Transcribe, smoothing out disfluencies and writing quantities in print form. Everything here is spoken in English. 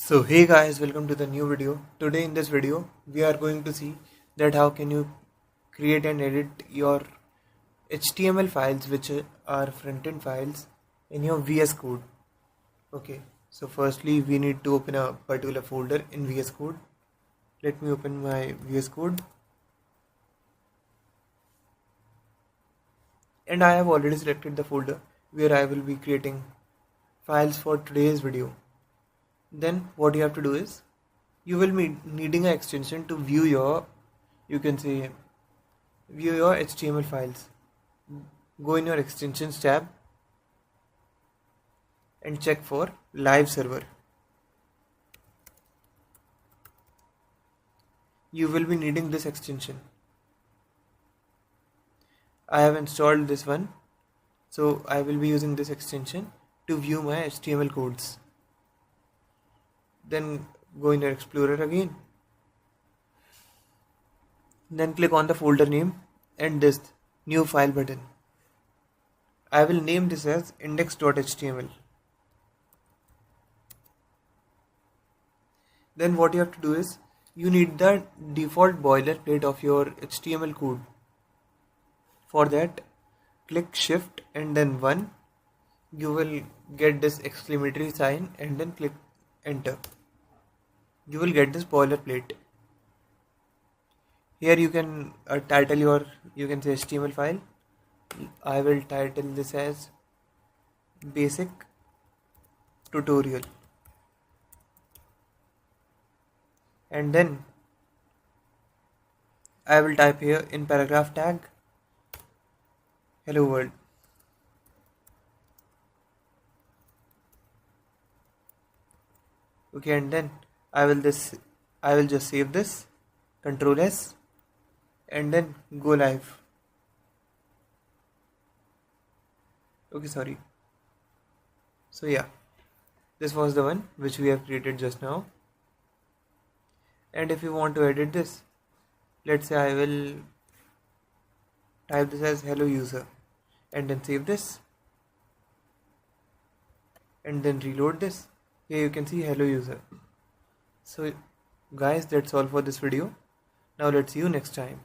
So hey guys, welcome to the new video. Today in this video we are going to see that how can you create and edit your HTML files which are front-end files in your VS Code. Okay, so firstly we need to open a particular folder in VS Code. Let me open my VS Code, and I have already selected the folder where I will be creating files for today's video. Then what you have to do is you will be needing an extension to view your, you can say, view your HTML files. Go in your extensions tab and check for live server. You will be needing this extension. I have installed this one, so I will be using this extension to view my HTML codes. Then go in your Explorer again. Then click on the folder name and this new file button. I will name this as index.html. Then what you have to do is you need the default boilerplate of your HTML code. For that, click shift and then 1. You will get this exclamatory sign and then click enter. You will get this boilerplate. Here you can title your, you can say, HTML file. I will title this as basic tutorial, and then I will type here in paragraph tag hello world. Okay, and then I will just save this, Control S, and then go live. Okay, sorry. So yeah, this was the one which we have created just now. And if you want to edit this, let's say I will type this as hello user and then save this and then reload this. Here you can see hello user. So guys, that's all for this video. Now let's see you next time.